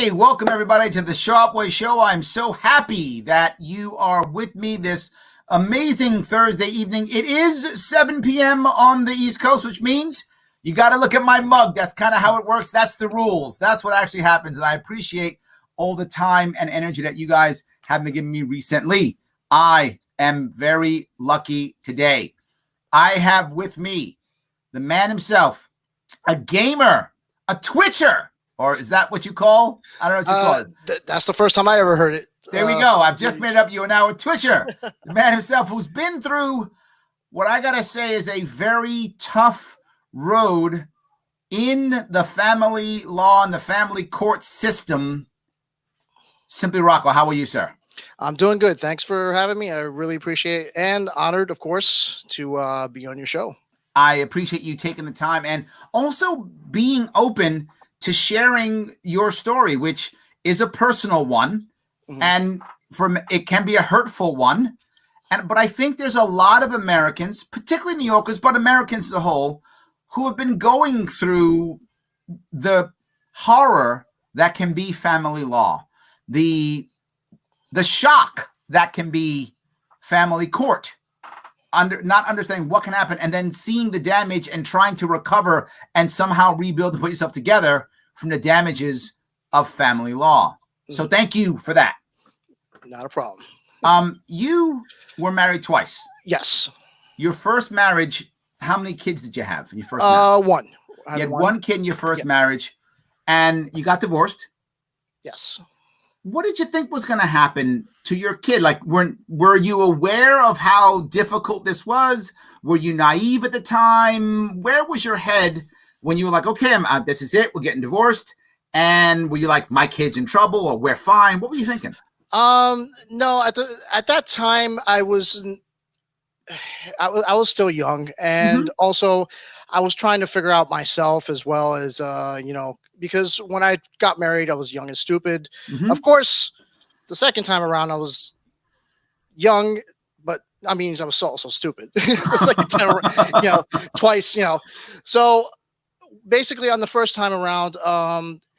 Hey, welcome everybody to the Sharpe Way Show. I'm so happy that you are with me this amazing Thursday evening. It is 7 p.m. on the East Coast, which means you got to look at my mug. That's kind of how it works. That's the rules. That's what actually happens. And I appreciate all the time and energy that you guys have been giving me recently. I am very lucky today. I have with me the man himself, a gamer, a Twitcher. Or is that what you call? I don't know what you call it. That's the first time I ever heard it. There we go. I've just made it up. You are now a Twitcher. The man himself who's been through what I got to say is a very tough road in the family law and the family court system. Simply Rocco, how are you, sir? I'm doing good. Thanks for having me. I really appreciate it. And honored, of course, to be on your show. I appreciate you taking the time and also being open to sharing your story, which is a personal one, and it can be a hurtful one. But I think there's a lot of Americans, particularly New Yorkers, but Americans as a whole, who have been going through the horror that can be family law, the shock that can be family court, not understanding what can happen, and then seeing the damage and trying to recover and somehow rebuild and put yourself together from the damages of family law. So thank you for that. Not a problem. You were married twice. Yes. Your first marriage, how many kids did you have in your first marriage? One. You had one kid in your first marriage, and you got divorced. Yes. What did you think was going to happen to your kid? Like, were you aware of how difficult this was? Were you naive at the time? Where was your head when you were like, okay, this is it, we're getting divorced? And were you like, my kid's in trouble, or we're fine? What were you thinking? No, at that time I was still young, and also I was trying to figure out myself as well as because when I got married, I was young and stupid. Of course, the second time around, I was young, but I mean, I was also stupid. The second time around, twice, So basically, on the first time around,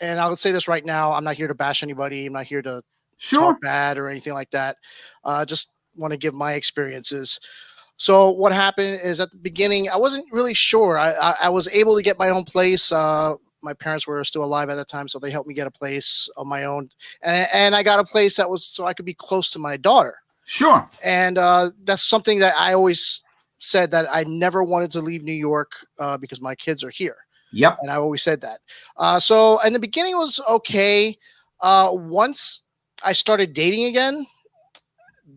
and I would say this right now, I'm not here to bash anybody. I'm not here to talk bad or anything like that. Just want to give my experiences. So what happened is at the beginning, I wasn't really sure. I was able to get my own place. My parents were still alive at that time, so they helped me get a place of my own. And I got a place that was so I could be close to my daughter. Sure. And that's something that I always said, that I never wanted to leave New York because my kids are here. Yep. And I always said that. So in the beginning it was okay. Once I started dating again,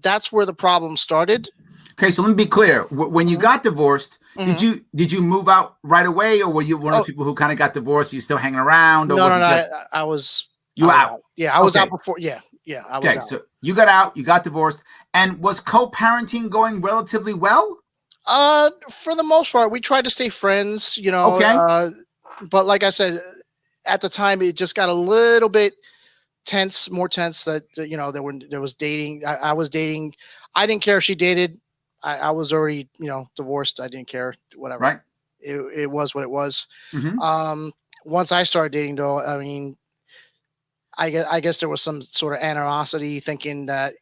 that's where the problem started. Okay, so let me be clear. When you got divorced, did you move out right away, or were you one of those people who kind of got divorced? You still hanging around? Or No, I was. You were out? Yeah, I was out before. Yeah, I was out. Okay, so you got out, you got divorced, and was co-parenting going relatively well? For the most part, we tried to stay friends. Okay. But like I said, at the time, it just got a little bit tense, more tense. That there was dating. I was dating. I didn't care if she dated. I was already, divorced. I didn't care, whatever. Right. It was what it was. Once I started dating, though, I mean, I guess there was some sort of animosity, thinking that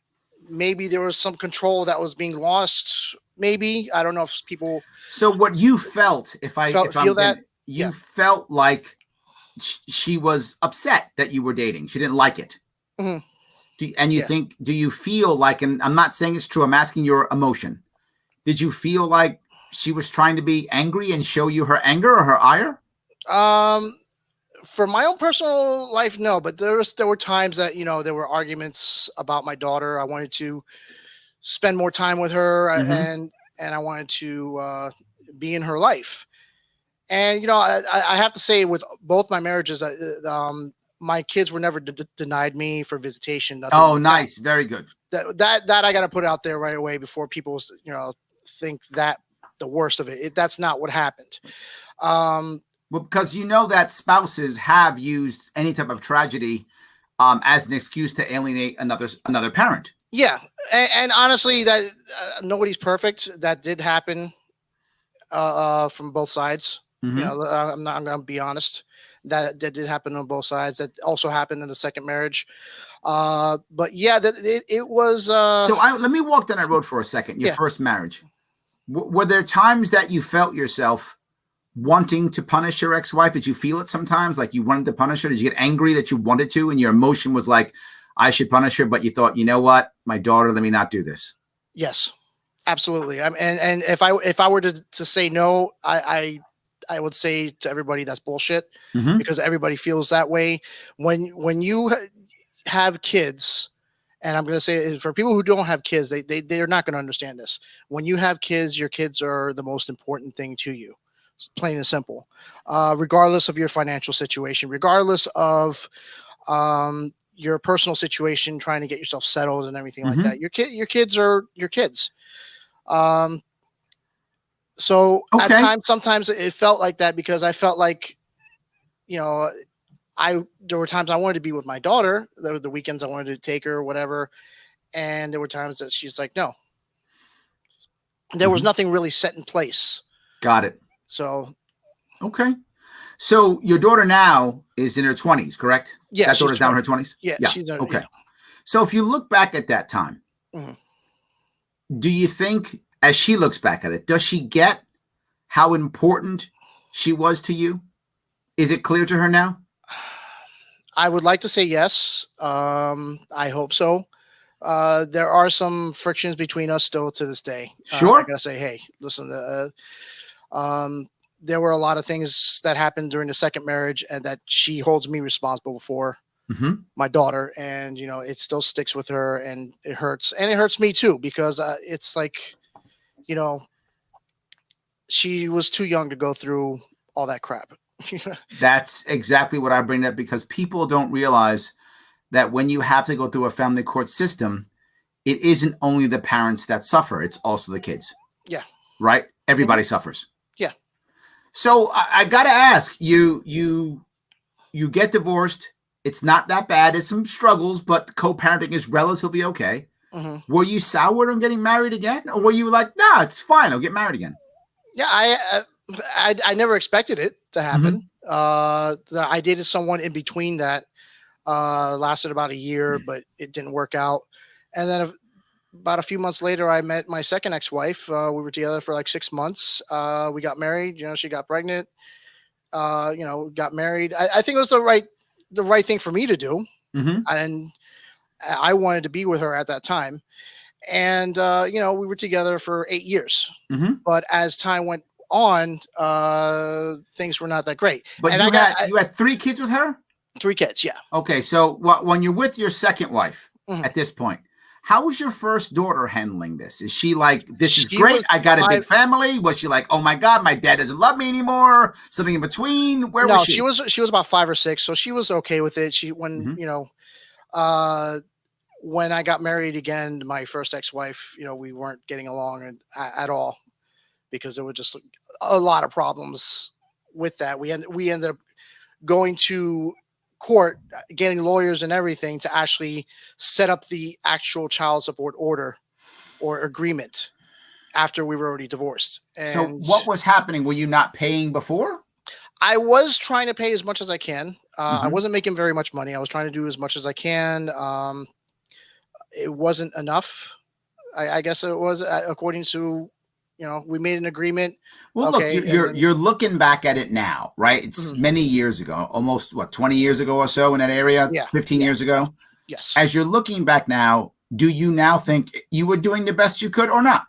maybe there was some control that was being lost. Maybe, I don't know if people. So what you felt, you felt like she was upset that you were dating. She didn't like it. Do you feel like, and I'm not saying it's true, I'm asking your emotion. Did you feel like she was trying to be angry and show you her anger or her ire? For my own personal life, no, but there were times that, there were arguments about my daughter. I wanted to spend more time with her, and I wanted to be in her life. And, I have to say, with both my marriages, my kids were never denied me for visitation. Oh, nice. Very good. That I got to put out there right away before people, think that the worst of it. That's not what happened. Well, because that spouses have used any type of tragedy as an excuse to alienate another parent. Yeah, and honestly, that nobody's perfect. That did happen from both sides. I'm going to be honest. That did happen on both sides. That also happened in the second marriage. But yeah, it was. So let me walk down that road for a second. Your Yeah. first marriage. Were there times that you felt yourself wanting to punish your ex-wife? Did you feel it sometimes, like you wanted to punish her? Did you get angry that you wanted to, and your emotion was like, I should punish her, but you thought, you know what, my daughter, let me not do this? Yes, absolutely. And if I were to say no, I would say to everybody that's bullshit, because everybody feels that way when you have kids. And I'm going to say, for people who don't have kids, they're not going to understand this. When you have kids, your kids are the most important thing to you. It's plain and simple. Regardless of your financial situation, regardless of your personal situation, trying to get yourself settled and everything like that. Your kids are your kids. So at times, sometimes it felt like that, because I felt like, there were times I wanted to be with my daughter. There were the weekends I wanted to take her or whatever. And there were times that she's like, no. There was nothing really set in place. Got it. So. Okay. So your daughter now is in her 20s, correct? Yeah. That daughter's now in her 20s? Yeah. Okay. Yeah. So if you look back at that time, do you think, as she looks back at it, does she get how important she was to you? Is it clear to her now? I would like to say yes. I hope so. There are some frictions between us still to this day. Sure. I gotta say, hey, listen, there were a lot of things that happened during the second marriage, and that she holds me responsible for, my daughter. And, it still sticks with her, and it hurts. And it hurts me too, because it's like, she was too young to go through all that crap. That's exactly what I bring up, because people don't realize that when you have to go through a family court system, it isn't only the parents that suffer, it's also the kids. Yeah. Right? Everybody suffers. Yeah. So I got to ask you, you get divorced. It's not that bad. It's some struggles, but co-parenting is relatively okay. Were you soured on getting married again? Or were you like, nah, it's fine, I'll get married again? Yeah, I never expected it to happen. I dated someone in between that, lasted about a year, but it didn't work out. And then about a few months later, I met my second ex-wife. We were together for like 6 months. We got married. She got pregnant. Got married. I think it was the right thing for me to do, and I wanted to be with her at that time. And we were together for 8 years. But as time went on, things were not that great. But and you had 3 kids with her? 3 kids, yeah. Okay, so when you're with your second wife at this point, how was your first daughter handling this? Is she like, this is great, I got a big family? Was she like, oh my God, my dad doesn't love me anymore? Something in between? Where was she? No, she was about 5 or 6, so she was okay with it. When I got married again, my first ex-wife, we weren't getting along at all, because there were just a lot of problems with that. We ended up going to court, getting lawyers and everything to actually set up the actual child support order or agreement after we were already divorced. And so what was happening? Were you not paying before? I was trying to pay as much as I can. I wasn't making very much money. I was trying to do as much as I can. It wasn't enough. I guess it was, according to, we made an agreement. Well, okay, look, you're looking back at it now, right? It's many years ago, almost 20 years ago or so in that area, 15 years ago. Yes. As you're looking back now, do you now think you were doing the best you could or not?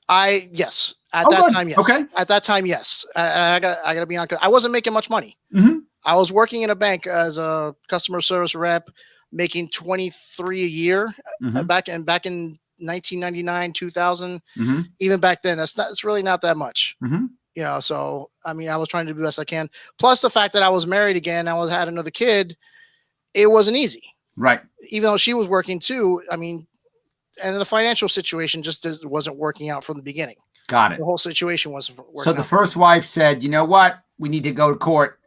Yes. At that time, yes. Okay. At that time, yes. I got to be honest. I wasn't making much money. I was working in a bank as a customer service rep, making $23 a year back in 1999, 2000. Even back then, it's really not that much. So I was trying to do the best I can. Plus the fact that I was married again, had another kid. It wasn't easy, right? Even though she was working too. And the financial situation just wasn't working out from the beginning. Got it. The whole situation wasn't working. So the first wife said, you know what? We need to go to court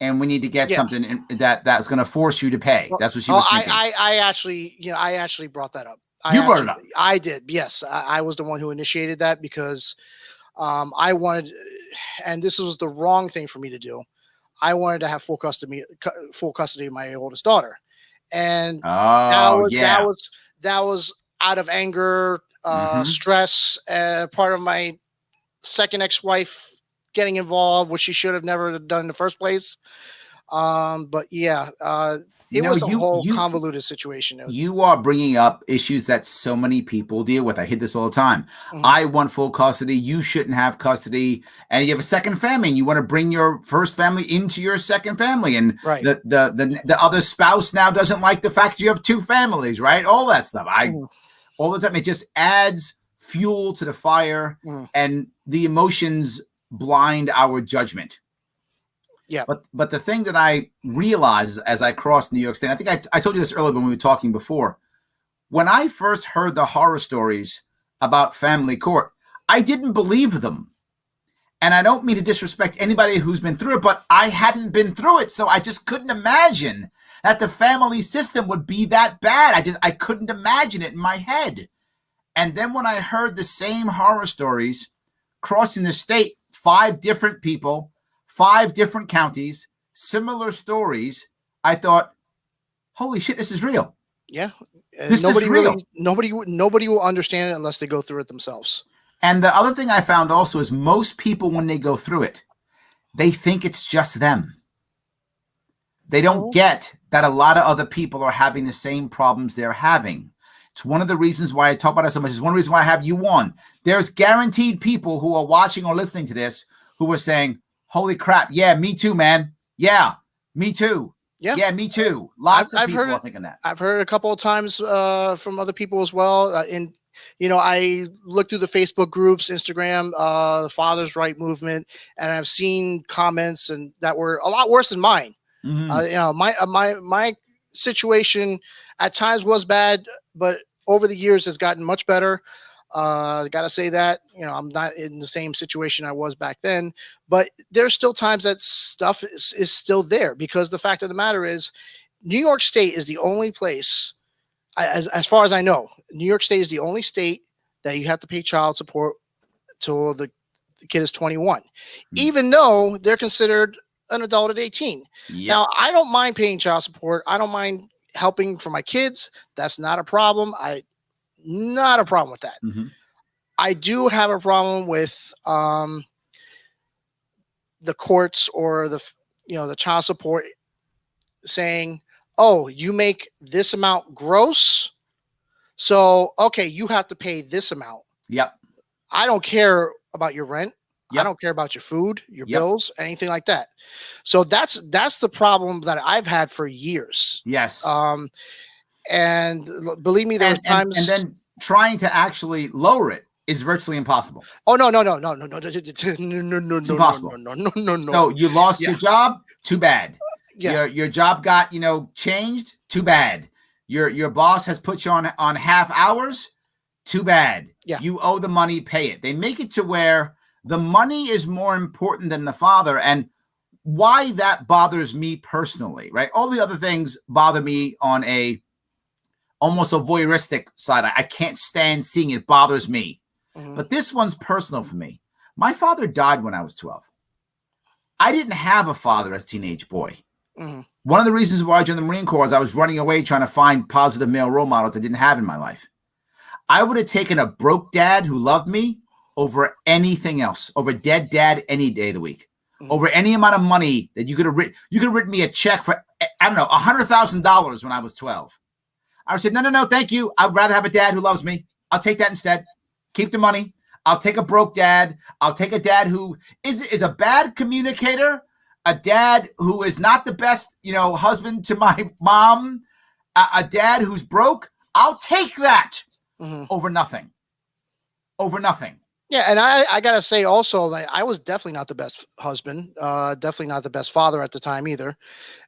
and we need to get something that's going to force you to pay. That's what she was thinking. I actually brought that up. You brought it up. I did. Yes. I was the one who initiated that, because I wanted, and this was the wrong thing for me to do. I wanted to have full custody of my oldest daughter, and that Oh was that yeah. was that was out of anger, Hmm. stress, part of my second ex-wife getting involved, which she should have never done in the first place. But yeah, it No, was a you whole you convoluted situation. It was, you are bringing up issues that so many people deal with. I hear this all the time. mhm, I want full custody. You shouldn't have custody. And you have a second family, and you want to bring your first family into your second family, and right. the other spouse now doesn't like the fact you have two families, right? All that stuff. I Mhm, all the time. It just adds fuel to the fire, mhm. and the emotions blind our judgment. Yeah. But the thing that I realized as I crossed New York State, I think I told you this earlier when we were talking before. When I first heard the horror stories about family court, I didn't believe them. And I don't mean to disrespect anybody who's been through it, but I hadn't been through it. So I just couldn't imagine that the family system would be that bad. I couldn't imagine it in my head. And then when I heard the same horror stories crossing the state, 5 different people, 5 different counties, similar stories, I thought, holy shit, this is real. Yeah. This is real. Nobody will understand it unless they go through it themselves. And the other thing I found also is most people, when they go through it, they think it's just them. They don't Oh, get that a lot of other people are having the same problems they're having. It's one of the reasons why I talk about it so much. It's one reason why I have you on. There's guaranteed people who are watching or listening to this who are saying, holy crap, yeah, me too, man. Yeah, me too. yeah. Yeah, me too. I've Lots of I've heard people are it. thinking that. I've heard it a couple of times from other people as well. I look through the Facebook groups, Instagram, the Father's Right movement, and I've seen comments and that were a lot worse than mine. Mm-hmm. My situation at times was bad, but over the years has gotten much better. Gotta say that, I'm not in the same situation I was back then, but there's still times that stuff is still there, because the fact of the matter is New York State is the only place, as far as I know, New York State is the only state that you have to pay child support till the kid is 21, even though they're considered an adult at 18. Yep. Now, I don't mind paying child support. I don't mind helping for my kids. That's not a problem. Not a problem with that. Mm-hmm. I do have a problem with the courts or the child support saying, "Oh, you make this amount gross, so okay, you have to pay this amount." Yep. I don't care about your rent. I Yep. don't care about your food, your Yep. bills, anything like that. So that's the problem that I've had for years. Yes. And believe me, there was And times. then trying to actually lower it is virtually impossible. Oh, no, no, no, no, no, no, no, no, no, It's no, no, impossible. no, no, no, no. So you lost Yeah, your job, too bad. yeah, Your job got, changed, too bad. Your boss has put you on half hours, too bad. yeah. You owe the money, pay it. They make it to where the money is more important than the father. And why that bothers me personally, right? All the other things bother me on almost a voyeuristic side. I can't stand seeing it. Bothers me. Mhm, But this one's personal for me. My father died when I was 12. I didn't have a father as a teenage boy. mhm, One of the reasons why I joined the Marine Corps is I was running away trying to find positive male role models I didn't have in my life. I would have taken a broke dad who loved me over anything else, over a dead dad any day of the week, mhm. over any amount of money that you could have written. You could have written me a check for, I don't know, $100,000 when I was 12. I would say, no, thank you. I'd rather have a dad who loves me. I'll take that instead. Keep the money. I'll take a broke dad. I'll take a dad who is a bad communicator, a dad who is not the best, husband to my mom, a dad who's broke. I'll take that Mhm. over nothing. Over nothing. Yeah, and I gotta say also, like, I was definitely not the best husband, definitely not the best father at the time either.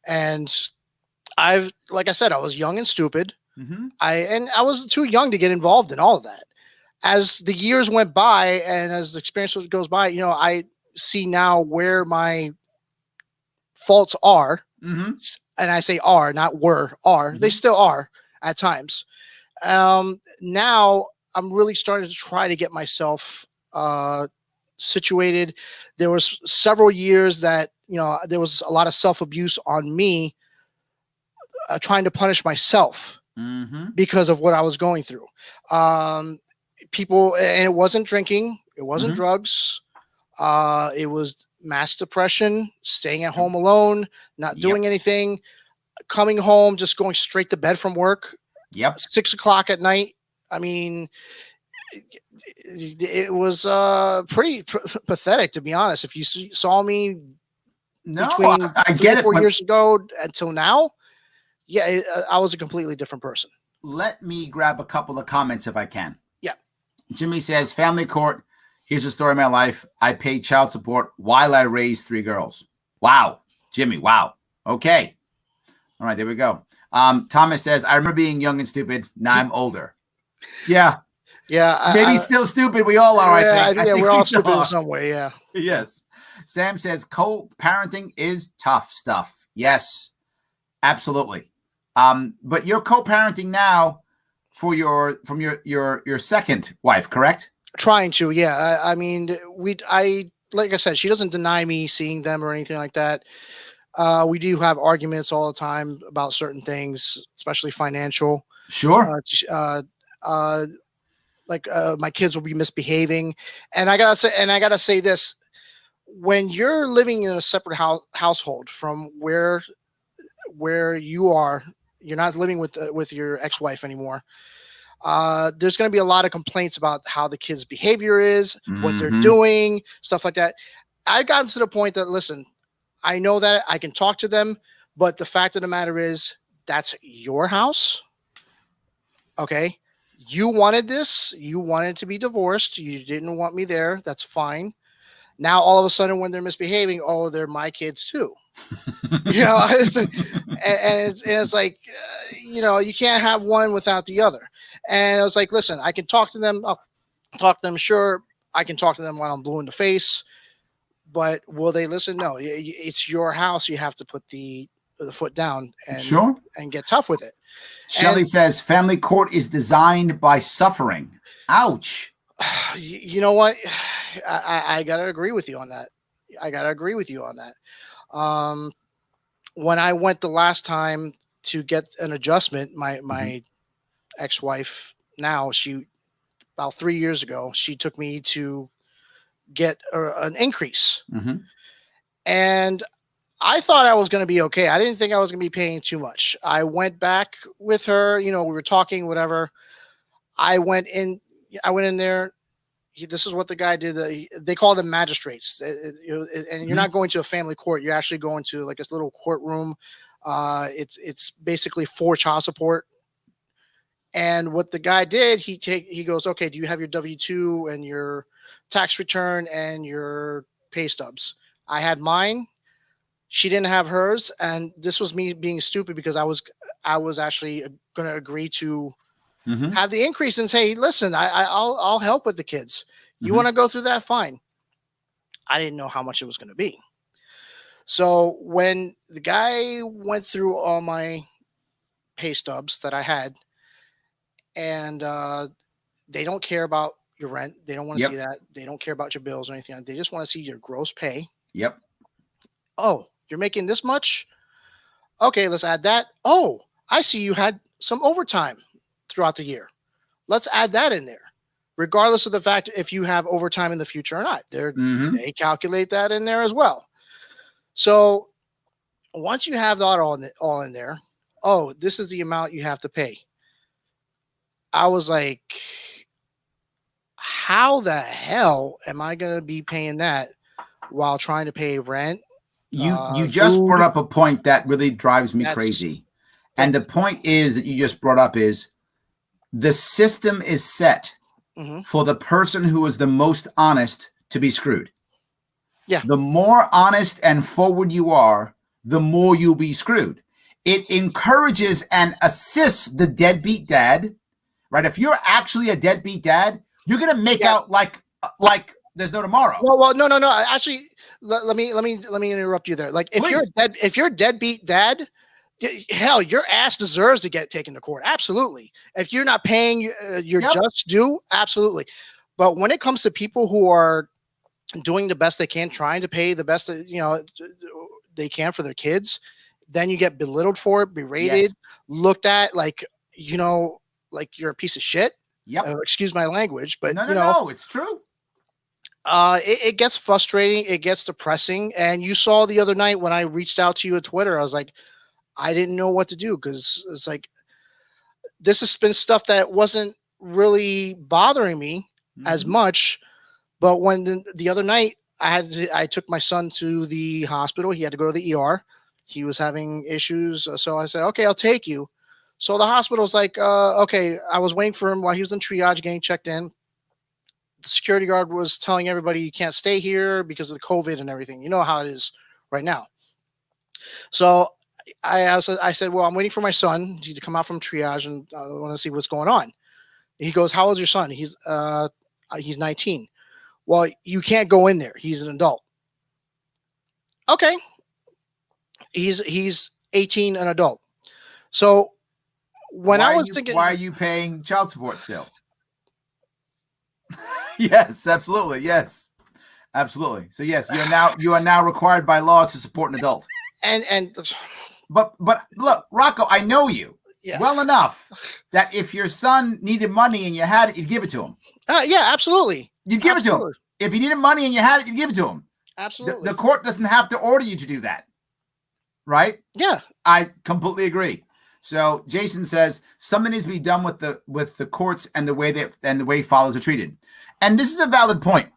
And like I said, I was young and stupid. Mm-hmm. I was too young to get involved in all of that. As the years went by and as the experience goes by, I see now where my faults are, Mm-hmm. and I say are, not were, are. They Mhm. still are at times. Now I'm really starting to try to get myself situated. There was several years that there was a lot of self-abuse on me, trying to punish myself because of what I was going through. People, and it wasn't drinking, it wasn't drugs, it was mass depression, staying at home alone, not doing anything, coming home, just going straight to bed from work. 6 o'clock at night. I mean, it was pretty pathetic, to be honest. If you saw me between I 3 get or it. 4 years ago until now, I was a completely different person. Let me grab a couple of comments if I can. Yeah. Jimmy says, family court. Here's a story of my life. I paid child support while I raised 3 girls. Wow. Jimmy, wow. Okay. All right, there we go. Thomas says, I remember being young and stupid. Now I'm older. Yeah. Yeah. Maybe still stupid. We all are, I think. We're all stupid in some way, yeah. Yes. Sam says, co-parenting is tough stuff. Yes, absolutely. But you're co-parenting now from your second wife, correct? Trying to, yeah. I mean, like I said, she doesn't deny me seeing them or anything like that. We do have arguments all the time about certain things, especially financial. Sure. My kids will be misbehaving, and I gotta say this: when you're living in a separate household from where you are, you're not living with your ex-wife anymore. There's going to be a lot of complaints about how the kids' behavior is, what they're doing, stuff like that. I've gotten to the point that, listen, I know that I can talk to them, but the fact of the matter is, that's your house. Okay. You wanted this. You wanted to be divorced. You didn't want me there. That's fine. Now, all of a sudden, when they're misbehaving, oh, they're my kids too. It's like, you can't have one without the other. And I was like, listen, I can talk to them. I'll talk to them. Sure. I can talk to them while I'm blue in the face, but will they listen? No, it's your house. You have to put the foot down and get tough with it. Shelley says family court is designed by suffering. Ouch. You know what? I got to agree with you on that. When I went the last time to get an adjustment, my ex-wife, now about 3 years ago, she took me to get an increase. And I thought I was going to be okay. I didn't think I was going to be paying too much. I went back with her, we were talking, whatever. I went in there. This is what the guy did. They call them magistrates, and you're not going to a family court. You're actually going to like this little courtroom. It's basically for child support. And what the guy did, he goes, okay, do you have your W-2 and your tax return and your pay stubs? I had mine. She didn't have hers, and this was me being stupid because I was actually going to agree to have the increase and say, listen, I'll help with the kids. You want to go through that? Fine. I didn't know how much it was going to be. So when the guy went through all my pay stubs that I had, and they don't care about your rent. They don't want to see that. They don't care about your bills or anything. They just want to see your gross pay. Yep. Oh, you're making this much? Okay, let's add that. Oh, I see you had some overtime throughout the year. Let's add that in there, regardless of the fact if you have overtime in the future or not. They calculate that in there as well. So once you have that all in there, oh, this is the amount you have to pay. I was like, how the hell am I going to be paying that while trying to pay rent? You just brought up a point that really drives me crazy. And the point is that you just brought up is the system is set for the person who is the most honest to be screwed. Yeah. The more honest and forward you are, the more you'll be screwed. It encourages and assists the deadbeat dad, right? If you're actually a deadbeat dad, you're going to make out like there's no tomorrow. Well, no. Actually, let me interrupt you there. Like, if you're a deadbeat dad, hell, your ass deserves to get taken to court. Absolutely. If you're not paying your just due, absolutely. But when it comes to people who are doing the best they can, trying to pay the best, they can for their kids, then you get belittled for it, berated, Yes. looked at like, like you're a piece of shit. Yep. Excuse my language, but No, it's true. It gets frustrating. It gets depressing. And you saw the other night when I reached out to you at Twitter, I was like, I didn't know what to do, because it's like, this has been stuff that wasn't really bothering me as much. But when the other night I took my son to the hospital, he had to go to the ER. He was having issues. So I said, okay, I'll take you. So the hospital's like, okay, I was waiting for him while he was in triage getting checked in. The security guard was telling everybody you can't stay here because of the COVID and everything. You know how it is right now. So I said, well, I'm waiting for my son to come out from triage, and I want to see what's going on. He goes, how old's your son? He's 19. Well, you can't go in there. He's an adult. Okay. He's 18, an adult. So when I was thinking, why are you paying child support still? Yes, absolutely. Yes, absolutely. So yes, you are now required by law to support an adult. But look, Rocco, I know you well enough that if your son needed money and you had it, you'd give it to him. Yeah, absolutely. You'd give it to him. If you needed money and you had it, you'd give it to him. Absolutely. The court doesn't have to order you to do that. Right? Yeah. I completely agree. So Jason says something needs to be done with the courts and the way fathers are treated. And this is a valid point.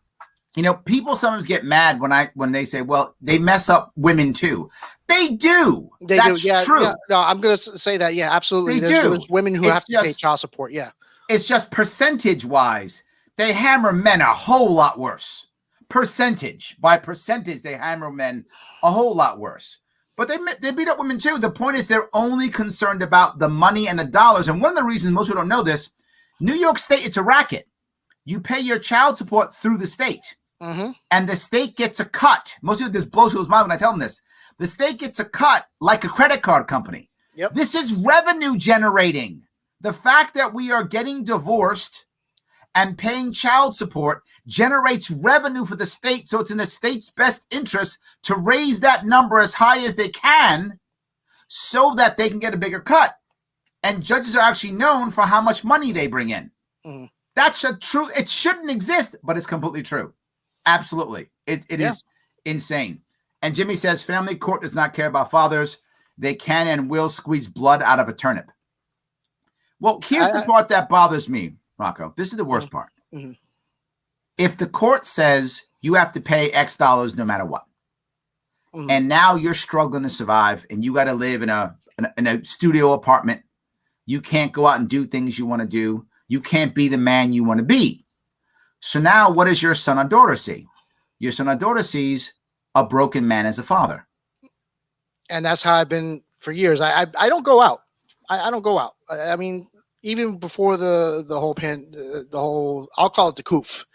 People sometimes get mad when they say, well, they mess up women too. They do. That's true. Yeah. No, I'm going to say that. Yeah, absolutely. There's women who have to pay child support. Yeah. It's just percentage wise, they hammer men a whole lot worse. By percentage, they hammer men a whole lot worse. But they beat up women too. The point is they're only concerned about the money and the dollars. And one of the reasons most people don't know this, New York State, it's a racket. You pay your child support through the state. Mm-hmm. And the state gets a cut. Most people, this blows people's mind when I tell them this. The state gets a cut like a credit card company. Yep. This is revenue generating. The fact that we are getting divorced and paying child support generates revenue for the state. So it's in the state's best interest to raise that number as high as they can so that they can get a bigger cut. And judges are actually known for how much money they bring in. Mm. That's a true, it shouldn't exist, but it's completely true. Absolutely. It is insane. And Jimmy says family court does not care about fathers. They can and will squeeze blood out of a turnip. Well, here's the part that bothers me, Rocco. This is the worst part. Mm-hmm. If the court says you have to pay X dollars no matter what, and now you're struggling to survive and you got to live in a studio apartment, you can't go out and do things you want to do. You can't be the man you want to be. So now what does your son or daughter see? Your son or daughter sees a broken man as a father. And that's how I've been for years. I don't go out. I don't go out. I mean, even before the whole I'll call it the coof,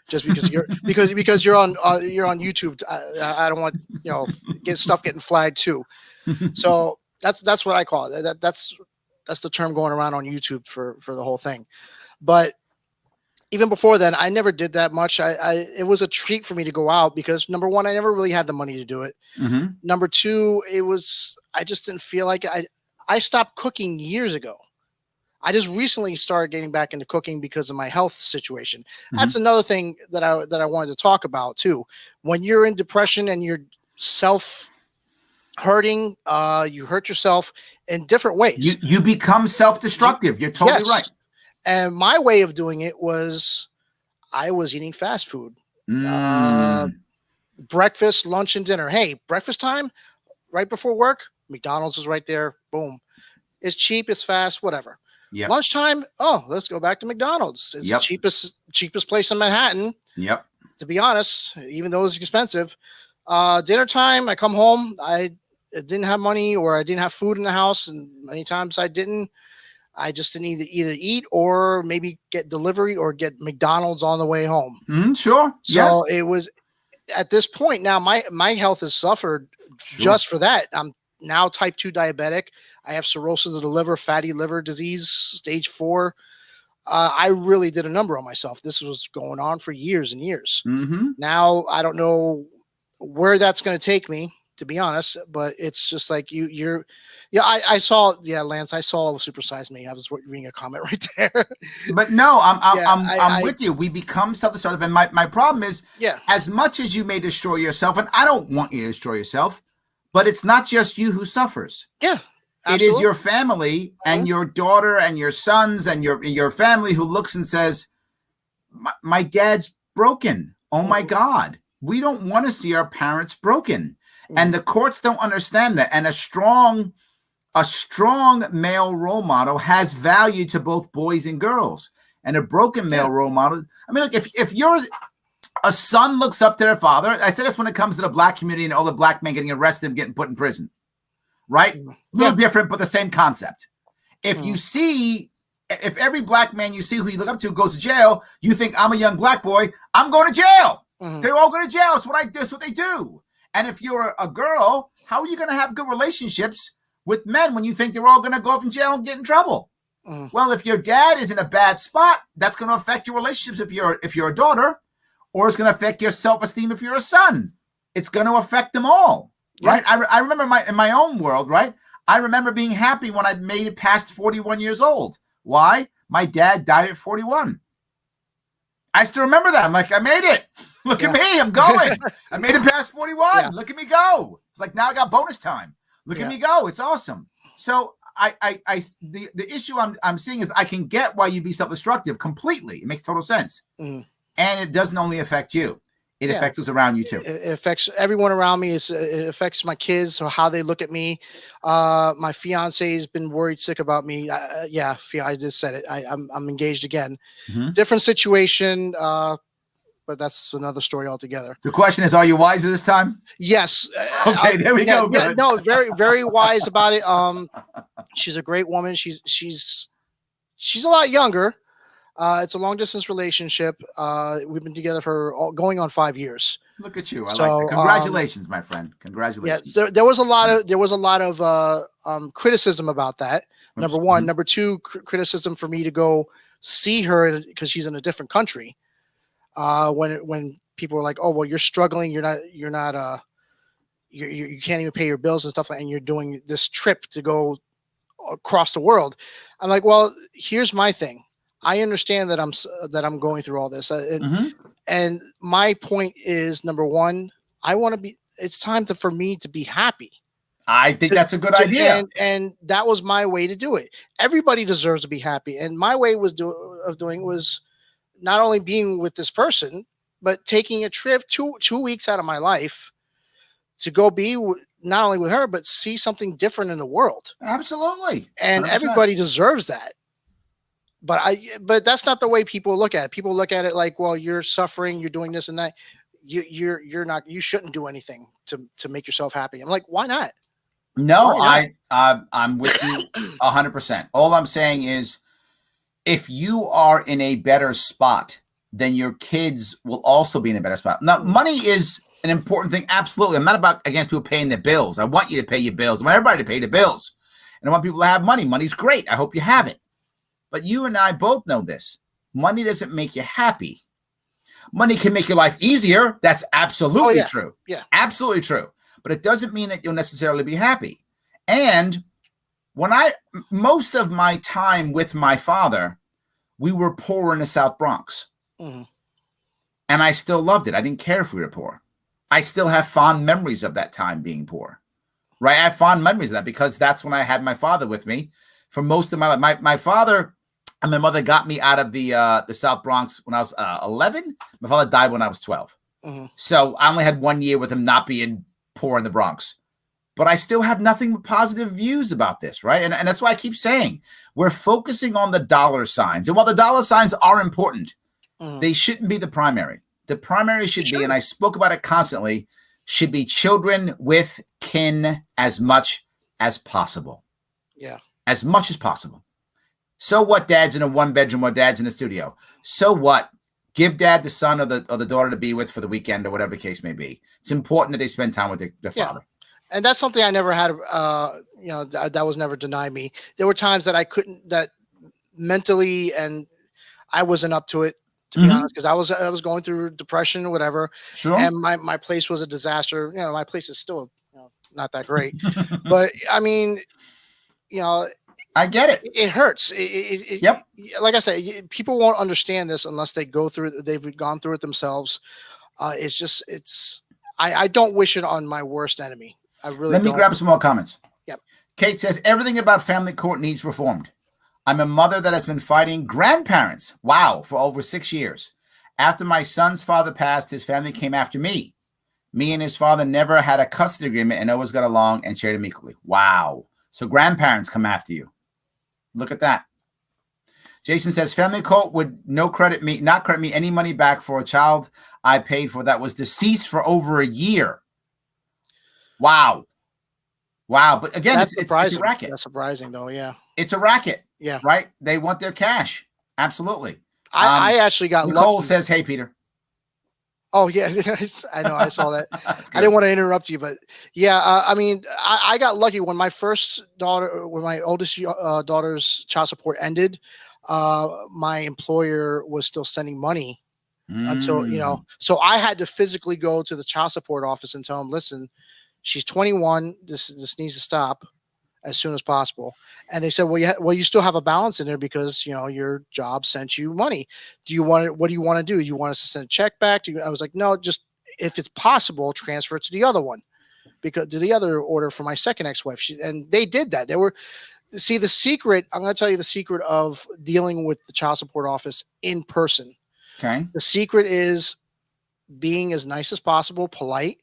just because you're because you're on YouTube. I don't want get stuff getting flagged too. So that's what I call it. That's the term going around on YouTube for the whole thing. But even before then, I never did that much. It was a treat for me to go out because number one, I never really had the money to do it. Mm-hmm. Number two, I just didn't feel like I stopped cooking years ago. I just recently started getting back into cooking because of my health situation. Mm-hmm. That's another thing that I wanted to talk about too. When you're in depression and you're self-hurting, you hurt yourself in different ways. You become self-destructive. You're totally right. And my way of doing it was I was eating fast food. Breakfast, lunch, and dinner. Hey, breakfast time, right before work, McDonald's is right there. Boom. It's cheap, it's fast, whatever. Yep. Lunchtime, let's go back to McDonald's. It's the cheapest place in Manhattan. Yep. To be honest, even though it's expensive. Dinner time, I come home, I didn't have money or I didn't have food in the house, and many times I just didn't either eat or maybe get delivery or get McDonald's on the way home. Sure. So it was at this point now my health has suffered just for that. I'm now type 2 diabetic. I have cirrhosis of the liver, fatty liver disease, stage 4. I really did a number on myself. This was going on for years and years. Mm-hmm. Now I don't know where that's going to take me. to be honest, but it's just like yeah, I saw, yeah, Lance, I saw Super Size Me. I was reading a comment right there. But no, Yeah, I'm with you. We become self-destructive, and my problem is, yeah, as much as you may destroy yourself, and I don't want you to destroy yourself, but it's not just you who suffers. yeah, It is absolutely. your family and your daughter and your sons and your family who looks and says, my dad's broken. Oh my God. We don't want to see our parents broken. And the courts don't understand that. And a strong male role model has value to both boys and girls. And a broken male role model, I mean, look, if you're a son looks up to their father, I say this when it comes to the black community and all the black men getting arrested and getting put in prison, right? A little different, but the same concept. If you see, if every black man you see who you look up to goes to jail, you think, I'm a young black boy, I'm going to jail. They all go to jail. It's what that's what they do. And if you're a girl, how are you going to have good relationships with men when you think they're all going to go off in jail and get in trouble? Well, if your dad is in a bad spot, that's going to affect your relationships if you're a daughter, or it's going to affect your self-esteem if you're a son. It's going to affect them all, right? I remember in my own world, right? I remember being happy when I made it past 41 years old. Why? My dad died at 41. I still remember that. I'm like, I made it. Look at me. I'm going. I made it past 41. Look at me go. It's like, now I got bonus time. Look at me go. It's awesome. So the issue I'm seeing is I can get why you'd be self-destructive completely. It makes total sense. And it doesn't only affect you. It affects those around you too. It affects everyone around me. It affects my kids, so how they look at me. My fiance has been worried sick about me. I just said it. I'm engaged again. Different situation, but that's another story altogether. The question is, are you wiser this time? Yes. Okay, there we go. Yeah, no, very, very wise about it. She's a great woman. She's a lot younger. It's a long distance relationship. We've been together for going on 5 years. Look at you. I like that. Congratulations, my friend. Congratulations. Yeah, there was a lot of criticism about that. Number one. Number two, criticism for me to go see her because she's in a different country. When people were like, "Oh, well, you're struggling. You can't even pay your bills and stuff, and you're doing this trip to go across the world." I'm like, well, here's my thing. I understand that I'm going through all this, and my point is, number one, it's time for me to be happy. I think that's a good idea, and that was my way to do it. Everybody deserves to be happy, and my way of doing it was not only being with this person, but taking a trip 2 weeks out of my life to go be not only with her, but see something different in the world. Absolutely, and 100%. Everybody deserves that. But that's not the way people look at it. People look at it like, well, you're suffering, you're doing this and that. You shouldn't do anything to make yourself happy. I'm like, why not? No, I'm with you 100%. All I'm saying is, if you are in a better spot, then your kids will also be in a better spot. Now, money is an important thing. Absolutely. I'm not against people paying their bills. I want you to pay your bills. I want everybody to pay the bills. And I want people to have money. Money's great. I hope you have it. But you and I both know this. Money doesn't make you happy. Money can make your life easier. That's absolutely true. Yeah. Absolutely true. But it doesn't mean that you'll necessarily be happy. And most of my time with my father, we were poor in the South Bronx. And I still loved it. I didn't care if we were poor. I still have fond memories of that time being poor. Right? I have fond memories of that because that's when I had my father with me for most of my life. My father and my mother got me out of the South Bronx when I was 11. My father died when I was 12. So I only had 1 year with him not being poor in the Bronx. But I still have nothing but positive views about this, right? And that's why I keep saying we're focusing on the dollar signs. And while the dollar signs are important, they shouldn't be the primary. The primary should be, and I spoke about it constantly, should be children with kin as much as possible. Yeah. As much as possible. So what, dad's in a 1-bedroom or dad's in a studio? So what? Give dad the son or the daughter to be with for the weekend or whatever the case may be. It's important that they spend time with their father. And that's something I never had, that was never denied me. There were times that I couldn't, that mentally, and I wasn't up to it, to be honest, because I was going through depression or whatever. Sure. And my place was a disaster. My place is still not that great. But I mean, I get it. It hurts. Yep. Like I said, people won't understand this unless they've gone through it themselves. I don't wish it on my worst enemy. I really Let me grab some more comments. Yep. Kate says, everything about family court needs reformed. I'm a mother that has been fighting grandparents, for over 6 years. After my son's father passed, his family came after me. Me and his father never had a custody agreement and always got along and shared him equally. Wow. So grandparents come after you. Look at that. Jason says, family court would not credit me any money back for a child I paid for that was deceased for over a year. Wow. But again, it's a racket. That's surprising though. Yeah. It's a racket. Yeah. Right. They want their cash. Absolutely. I actually got Nicole lucky. says, hey, Peter. Oh yeah. I know. I saw that. I didn't want to interrupt you, but yeah, I mean, I got lucky when my oldest daughter's child support ended. My employer was still sending money until, so I had to physically go to the child support office and tell them, listen, she's 21. This needs to stop as soon as possible. And they said, well, you still have a balance in there because, your job sent you money. What do you want to do? Do you want us to send a check back? I was like, no, just if it's possible, transfer it to the other one, because to the other order for my second ex-wife. And they did that. The secret, I'm going to tell you the secret of dealing with the child support office in person. Okay. The secret is being as nice as possible, polite,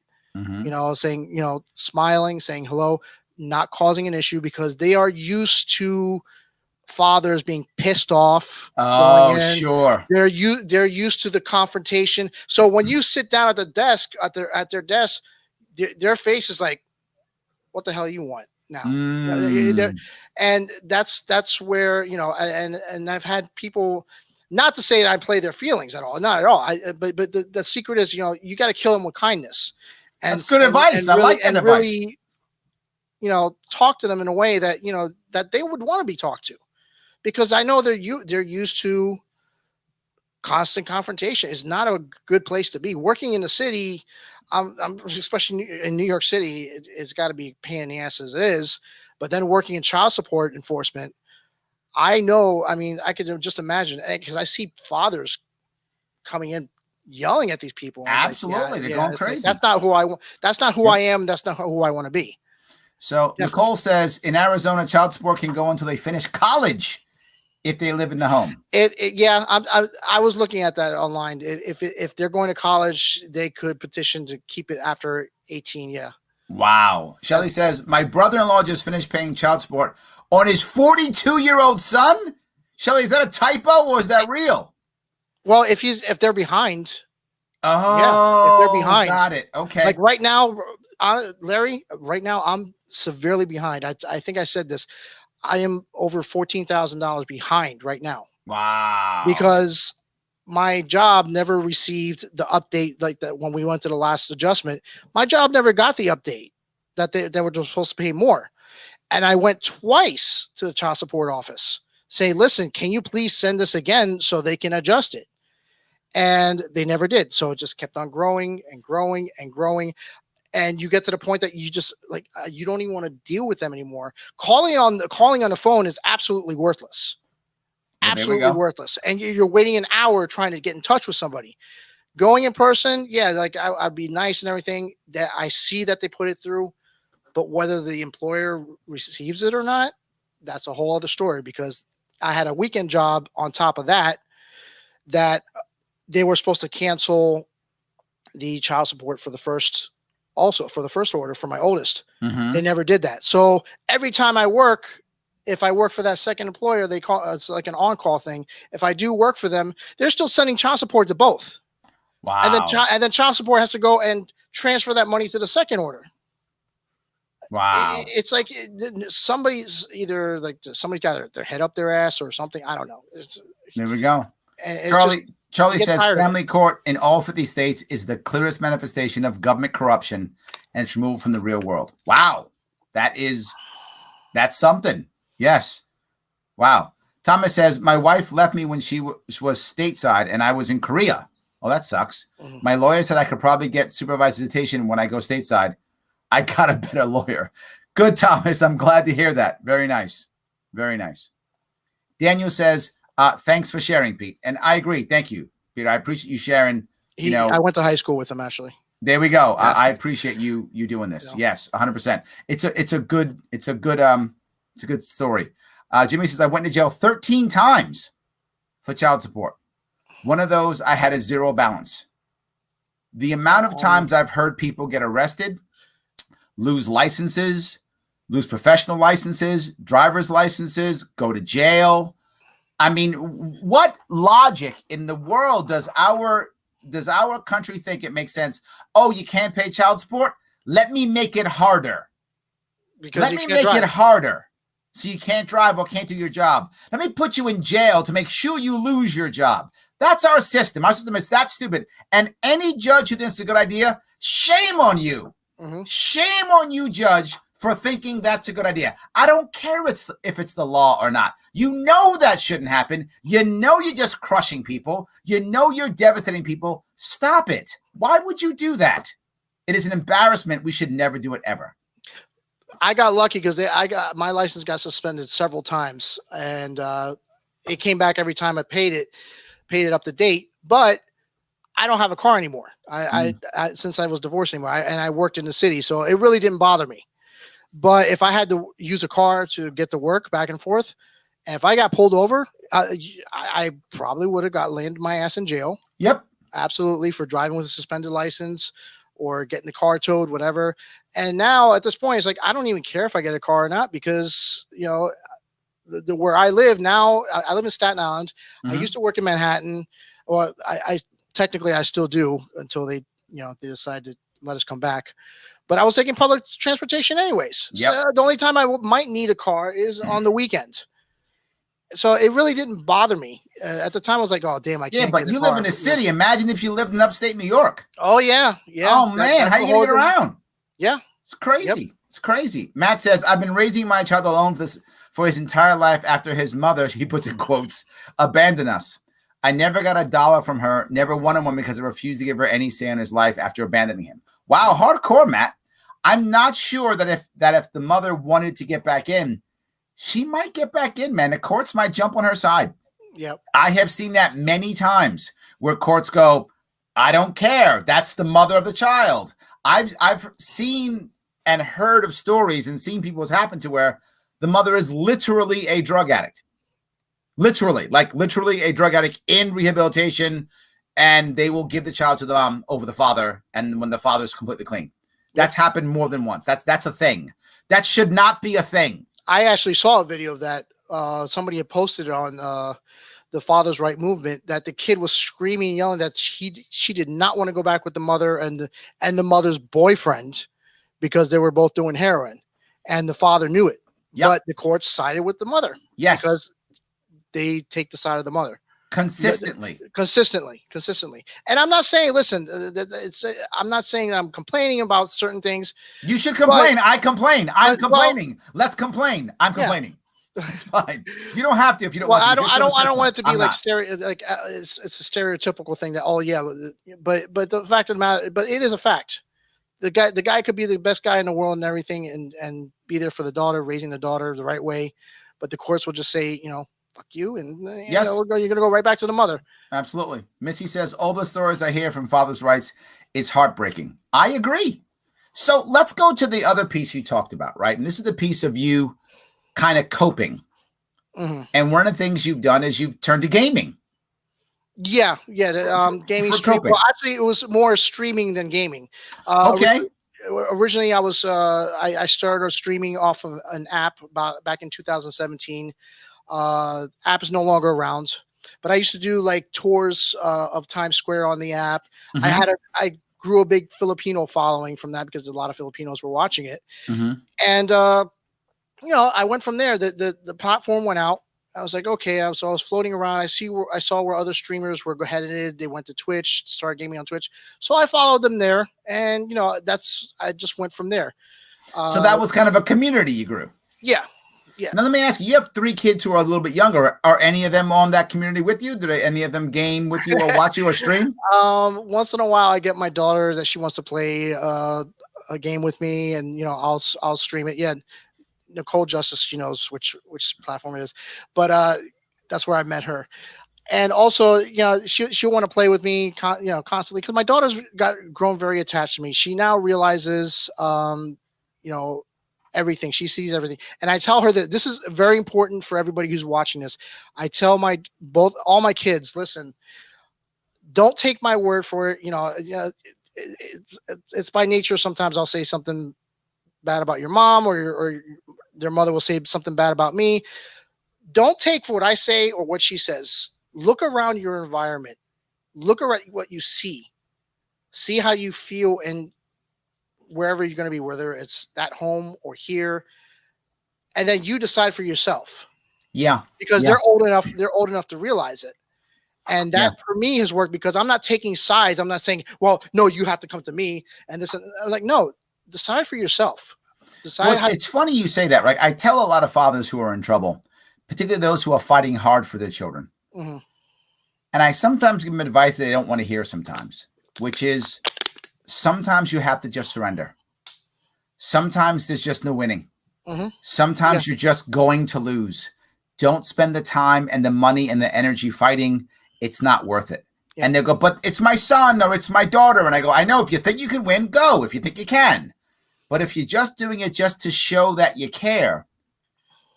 saying, smiling, saying hello, not causing an issue, because they are used to fathers being pissed off. Oh, sure. They're used to the confrontation. So when you sit down at the desk, at their desk, their face is like, what the hell you want now? And that's where, and I've had people, not to say that I play their feelings at all, not at all. But the secret is, you got to kill them with kindness. And that's good advice. I like that advice. Really, talk to them in a way that, that they would want to be talked to, because I know they're used to constant confrontation. Is not a good place to be. Working in the city, I'm especially in New York City, it's got to be a pain in the ass as it is. But then working in child support enforcement, I know, I could just imagine, because I see fathers coming in yelling at these people. Absolutely. They're going crazy. That's not who I want. That's not who I am. That's not who I want to be. So definitely. Nicole says, in Arizona, child support can go until they finish college if they live in the home. I was looking at that online. If they're going to college, they could petition to keep it after 18. Yeah. Wow. Shelly says, my brother-in-law just finished paying child support on his 42-year-old son. Shelly, is that a typo or is that real? Well, if they're behind. Oh, yeah, if they're behind. Got it. Okay. Like right now, Larry, right now I'm severely behind. I think I said this. I am over $14,000 behind right now. Wow. Because my job never received the update like that when we went to the last adjustment. My job never got the update that they were supposed to pay more. And I went twice to the child support office saying, listen, can you please send this again so they can adjust it? And they never did. So it just kept on growing and growing and growing. And you get to the point that you just you don't even want to deal with them anymore. Calling on the phone is absolutely worthless. Absolutely worthless. And you're waiting an hour trying to get in touch with somebody. Going in person, yeah, I'd be nice and everything. That I see that they put it through, but whether the employer receives it or not, that's a whole other story. Because I had a weekend job on top of that they were supposed to cancel the child support for the first order for my oldest. Mm-hmm. They never did that. So every time I work, if I work for that second employer, they call it's like an on-call thing. If I do work for them, they're still sending child support to both. Wow. And then child support has to go and transfer that money to the second order. Wow. It's like somebody's got their head up their ass or something. I don't know. There we go. Charlie says family court in all 50 states is the clearest manifestation of government corruption, and it's removed from the real world. Wow. That's something. Yes. Wow. Thomas says, my wife left me when she was stateside and I was in Korea. Oh, that sucks. Mm-hmm. My lawyer said I could probably get supervised visitation when I go stateside. I got a better lawyer. Good, Thomas. I'm glad to hear that. Very nice. Very nice. Daniel says, thanks for sharing, Pete. And I agree. Thank you, Peter. I appreciate you sharing. I went to high school with him, actually. There we go. Yeah. I appreciate you doing this. Yeah. Yes, 100%. It's a good story. Jimmy says, I went to jail 13 times for child support. One of those, I had a zero balance. The amount of times I've heard people get arrested, lose licenses, lose professional licenses, driver's licenses, go to jail. I mean, what logic in the world does our country think it makes sense? Oh, you can't pay child support? Let me make it harder. Let me make it harder. So you can't drive or can't do your job. Let me put you in jail to make sure you lose your job. That's our system. Our system is that stupid. And any judge who thinks it's a good idea, shame on you. Mm-hmm. Shame on you, judge, for thinking that's a good idea. I don't care if it's the law or not. You know that shouldn't happen. You know you're just crushing people. You know you're devastating people. Stop it. Why would you do that? It is an embarrassment. We should never do it ever. I got lucky because my license got suspended several times, and it came back every time I paid it up to date. But I don't have a car anymore. I since I was divorced anymore, and I worked in the city, so it really didn't bother me. But if I had to use a car to get to work back and forth, and if I got pulled over, I probably would have landed my ass in jail. Yep, absolutely, for driving with a suspended license or getting the car towed, whatever. And now at this point, it's like, I don't even care if I get a car or not, because, you know, where I live now, I live in Staten Island. Mm-hmm. I used to work in Manhattan. Well, I technically I still do until they decide to let us come back. But I was taking public transportation anyways. Yep. So the only time I might need a car is on the weekend. So it really didn't bother me. At the time, I was like, oh, damn, I can't. Yeah, but you live in the city. Imagine if you lived in upstate New York. Oh, yeah. Yeah. Oh, man. How are you going to get around? Yeah. It's crazy. Yep. It's crazy. Matt says, I've been raising my child alone for his entire life after his mother, he puts in quotes, abandoned us. I never got $1 from her, never wanted one because I refused to give her any say in his life after abandoning him. Wow, hardcore, Matt. I'm not sure that if the mother wanted to get back in, she might get back in, man. The courts might jump on her side. Yep. I have seen that many times where courts go, I don't care. That's the mother of the child. I've seen and heard of stories and seen people it's happened to where the mother is literally a drug addict. Literally a drug addict in rehabilitation, and they will give the child to the mom over the father, and when the father's completely clean. That's happened more than once. That's a thing. That should not be a thing. I actually saw a video of that. Somebody had posted it on the Father's Right movement, that the kid was screaming and yelling that she did not want to go back with the mother and the mother's boyfriend because they were both doing heroin, and the father knew it. Yep. But the courts sided with the mother. Yes, because they take the side of the mother consistently. And I'm not saying, listen, I'm not saying that I'm complaining about certain things. You should complain. I complain. I'm complaining. Let's complain. I'm complaining. It's fine. You don't have to if you don't want to. I don't want it to be it's a stereotypical thing that, oh yeah, but the fact of the matter, but it is a fact. The guy could be the best guy in the world and everything, and be there for the daughter, raising the daughter the right way, but the courts will just say, fuck you, and you're going to go right back to the mother. Absolutely. Missy says, all the stories I hear from father's rights, it's heartbreaking. I agree. So let's go to the other piece you talked about, right? And this is the piece of you kind of coping. Mm-hmm. And one of the things you've done is you've turned to gaming. Yeah. Gaming stream. Well, actually, it was more streaming than gaming. Okay. Originally, I was I started streaming off of an app back in 2017. App is no longer around, but I used to do like tours of Times Square on the app. Mm-hmm. I grew a big Filipino following from that because a lot of Filipinos were watching it. Mm-hmm. And I went from there. The platform went out. I was like, okay. So I was floating around. I saw where other streamers were headed. They went to Twitch, started gaming on Twitch. So I followed them there, and I just went from there. So that was kind of a community you grew. Yeah. Yeah. Now let me ask you: you have 3 kids who are a little bit younger. Are any of them on that community with you? Do any of them game with you or watch you or stream? Once in a while, I get my daughter that she wants to play a game with me, and I'll stream it. Yeah, Nicole Justice, she knows which platform it is, but that's where I met her. And also, she'll want to play with me, constantly, because my daughter's grown very attached to me. She now realizes, everything. She sees everything, and I tell her that this is very important for everybody who's watching this. I tell all my kids, listen, don't take my word for it. It's by nature. Sometimes I'll say something bad about your mom, or their mother will say something bad about me. Don't take for what I say or what she says. Look around your environment. Look around what you see. See how you feel and wherever you're going to be, whether it's at home or here, and then you decide for yourself. Yeah, because they're old enough. They're old enough to realize it. And that for me has worked, because I'm not taking sides. I'm not saying, well, no, you have to come to me. And this, I'm like, no, decide for yourself. Decide. It's funny you say that, right? I tell a lot of fathers who are in trouble, particularly those who are fighting hard for their children. Mm-hmm. And I sometimes give them advice that they don't want to hear sometimes, which is sometimes you have to just surrender. Sometimes there's just no winning. Mm-hmm. Sometimes you're just going to lose. Don't spend the time and the money and the energy fighting. It's not worth it. Yeah. And they'll go, but it's my son or it's my daughter. And I go, I know, if you think you can win, go. If you think you can. But if you're just doing it just to show that you care,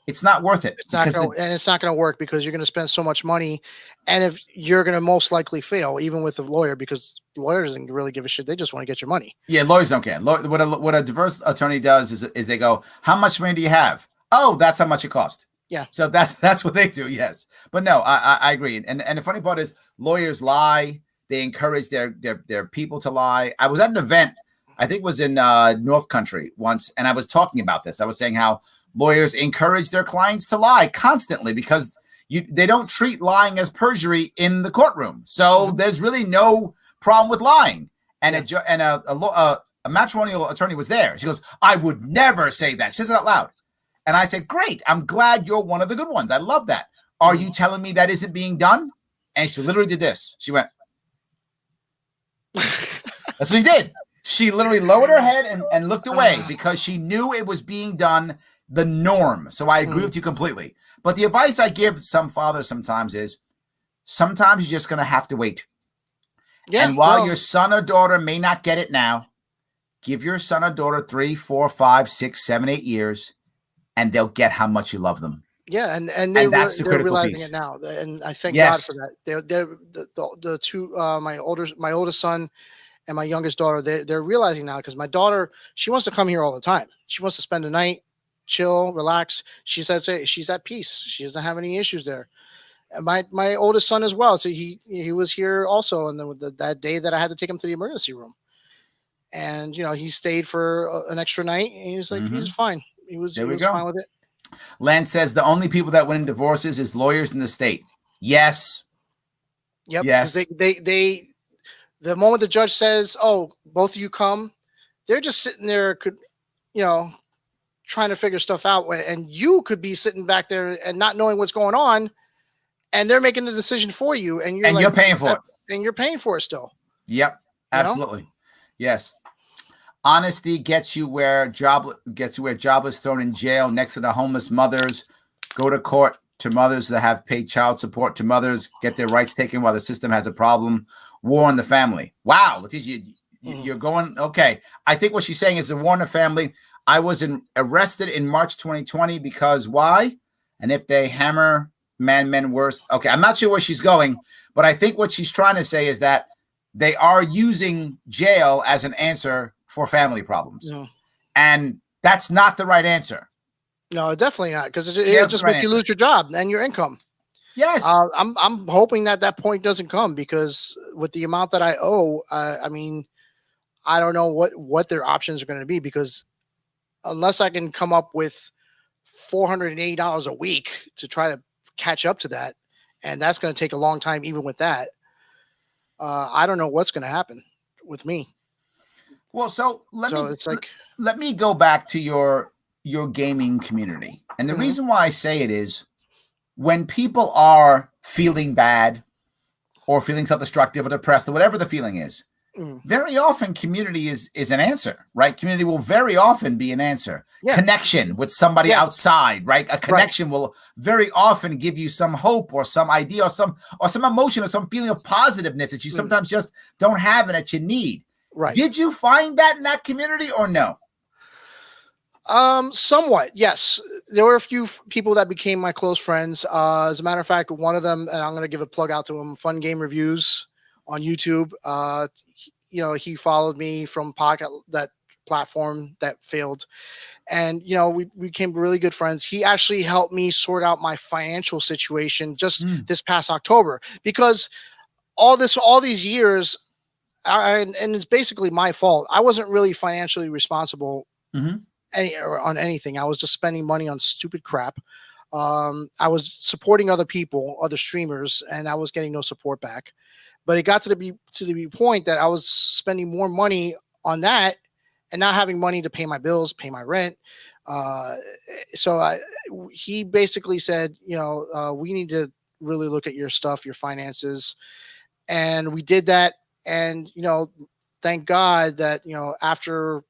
it's not worth it. It's not going to work, because you're going to spend so much money, and if you're going to most likely fail, even with a lawyer, because the lawyer doesn't really give a shit. They just want to get your money. Yeah, lawyers don't care. What a divorce attorney does is they go, how much money do you have? Oh, that's how much it cost. Yeah. So that's what they do. Yes. But no, I agree. And the funny part is lawyers lie. They encourage their people to lie. I was at an event, I think it was in North Country once, and I was talking about this. I was saying how lawyers encourage their clients to lie constantly, because they don't treat lying as perjury in the courtroom. So there's really no problem with lying. And a matrimonial attorney was there. She goes, I would never say that. She says it out loud. And I said, great. I'm glad you're one of the good ones. I love that. Are you telling me that isn't being done? And she literally did this. She went. That's what she did. She literally lowered her head and looked away, because she knew it was being done the norm. So I agree with you completely. But the advice I give some fathers sometimes is, sometimes you're just going to have to wait. Yeah, and while your son or daughter may not get it now, give your son or daughter 3, 4, 5, 6, 7, 8 years, and they'll get how much you love them. Yeah, and that's they're realizing piece. It now, and I thank God for that. They're the two, my oldest son and my youngest daughter. They're realizing now, because my daughter, she wants to come here all the time. She wants to spend the night, chill, relax. She says she's at peace. She doesn't have any issues there. And my oldest son as well. So he was here also, and that day that I had to take him to the emergency room, and he stayed for an extra night, and he was like, he's fine. He was fine with it. Lance says the only people that win in divorces is lawyers in the state. Yes. Yep. Yes. They the moment the judge says, "Oh, both of you come," they're just sitting there, trying to figure stuff out, and you could be sitting back there and not knowing what's going on, and they're making the decision for you, and you're paying for it, and you're paying for it still. Yep. Absolutely. Yes. Honesty gets you where jobless, thrown in jail next to the homeless mothers. Go to court to mothers that have paid child support, to mothers get their rights taken while the system has a problem. War in the family. Wow, Leticia, you're going okay. I think what she's saying is the war in the family. I was arrested in March 2020 because why? And if they hammer men worse. Okay, I'm not sure where she's going, but I think what she's trying to say is that they are using jail as an answer for family problems. Yeah. And that's not the right answer. No, definitely not, because it just makes you lose your job and your income. Yes. I'm hoping that point doesn't come, because with the amount that I owe, I mean, I don't know what their options are going to be, because unless I can come up with $480 a week to try to catch up to that, and that's going to take a long time even with that, I don't know what's going to happen with me. Well, so let me go back to your gaming community. And the reason why I say it is, when people are feeling bad or feeling self-destructive or depressed or whatever the feeling is, very often community is an answer, right? Community will very often be an answer. Yeah. Connection with somebody outside, right? A connection will very often give you some hope or some idea or some emotion or some feeling of positiveness that you sometimes just don't have and that you need. Right. Did you find that in that community or no? Somewhat, yes. There were a few people that became my close friends. As a matter of fact, one of them, and I'm going to give a plug out to him, Fun Game Reviews on YouTube. You know, he followed me from that platform that failed. And, you know, we became really good friends. He actually helped me sort out my financial situation just this past October, because all these years, and it's basically my fault. I wasn't really financially responsible on anything. I was just spending money on stupid crap. I was supporting other people, other streamers, and I was getting no support back. But it got to the point that I was spending more money on that and not having money to pay my bills, pay my rent. So he basically said, you know, we need to really look at your stuff, your finances. And we did that. And, you know, thank God that, you know, after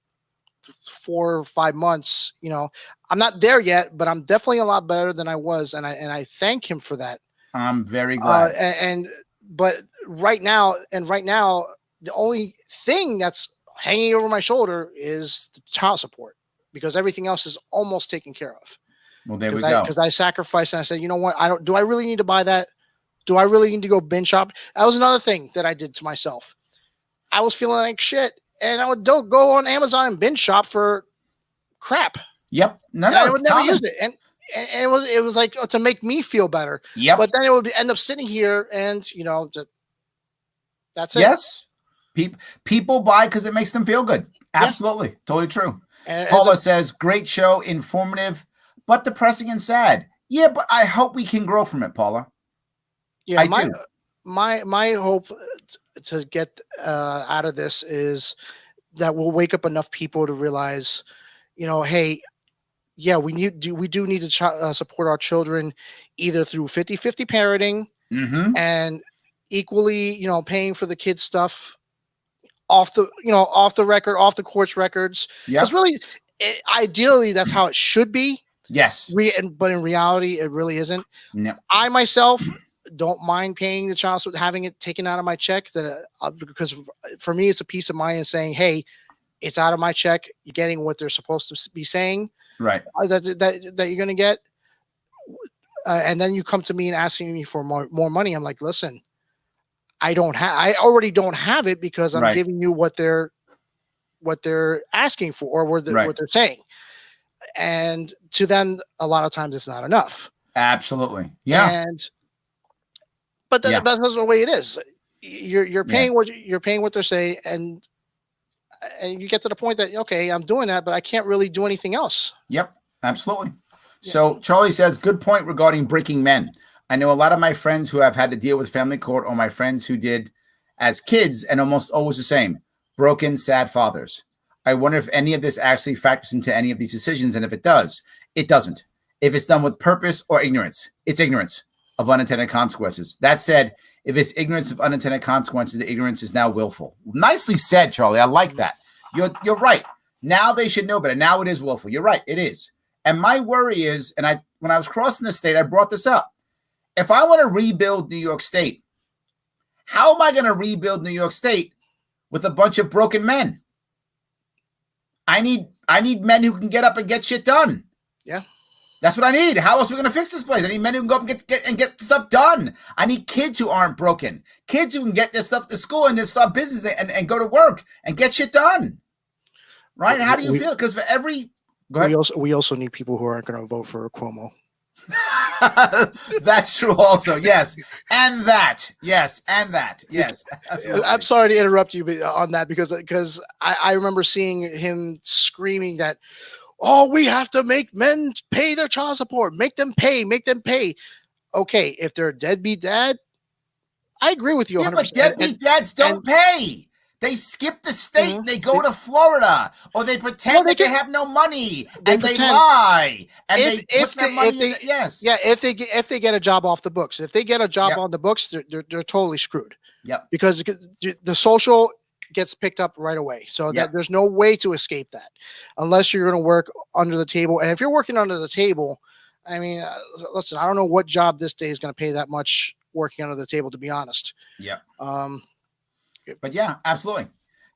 4 or 5 months, you know, I'm not there yet, but I'm definitely a lot better than I was. And I thank him for that. I'm very glad. But right now, the only thing that's hanging over my shoulder is the child support, because everything else is almost taken care of. Well, there we go. Because I sacrificed and I said, you know what? Do I really need to buy that? Do I really need to go binge shop? That was another thing that I did to myself. I was feeling like shit, and I would go on Amazon and binge shop for crap. Yep. I would never use it. And it was like to make me feel better. Yep. But then it would end up sitting here, and you know, that's it. Yes. People buy because it makes them feel good. Absolutely. Yeah. Totally true. And Paula says, great show, informative, but depressing and sad. Yeah, but I hope we can grow from it, Paula. Yeah, my hope to get out of this is that we'll wake up enough people to realize, you know, hey, yeah, we do need to support our children either through 50-50 parenting and equally, you know, paying for the kids' stuff off the record, off the court's records. Because really, ideally, that's how it should be. Yes. But in reality, it really isn't. No. I myself don't mind paying the child support, having it taken out of my check, because for me, it's a peace of mind and saying, hey, it's out of my check. You're getting what they're supposed to be saying. Right. That you're going to get. And then you come to me and asking me for more money. I'm like, listen, I already don't have it because I'm giving you what they're asking for, or what they're saying. And to them, a lot of times it's not enough. Absolutely. Yeah. But that's the way it is. You're paying what they're saying, and you get to the point that, okay, I'm doing that, but I can't really do anything else. Yep, absolutely. Yeah. So Charlie says, good point regarding breaking men. I know a lot of my friends who have had to deal with family court, or my friends who did as kids, and almost always the same, broken, sad fathers. I wonder if any of this actually factors into any of these decisions, and if it does, it doesn't. If it's done with purpose or ignorance, it's ignorance of unintended consequences. That said, if it's ignorance of unintended consequences, the ignorance is now willful. Nicely said, Charlie. I like that. You're right. Now they should know better. Now it is willful. You're right. It is. And my worry is, and when I was crossing the state, I brought this up. If I want to rebuild New York State, how am I going to rebuild New York State with a bunch of broken men? I need men who can get up and get shit done. Yeah. That's what I need. How else are we going to fix this place? I need men who can go up and get stuff done. I need kids who aren't broken. Kids who can get their stuff to school and then start business and go to work and get shit done. Right? How do you feel? Because for every... Go ahead. We also need people who aren't going to vote for Cuomo. That's true also. Yes. And that. Yes. And that. Yes. Absolutely. I'm sorry to interrupt you on that because I remember seeing him screaming that, oh, we have to make men pay their child support. Make them pay. Okay, if they're a deadbeat dad, I agree with you 100%. Yeah, but deadbeat dads don't pay. They skip the state. They go to Florida, or they pretend that they have no money, and they lie, and they put their money. Yes, yeah. If they get a job off the books, if they get a job on the books, they're totally screwed. Yep. Because the social gets picked up right away. So that there's no way to escape that unless you're going to work under the table. And if you're working under the table, I mean, listen, I don't know what job this day is going to pay that much working under the table, to be honest. Yeah. But yeah, absolutely.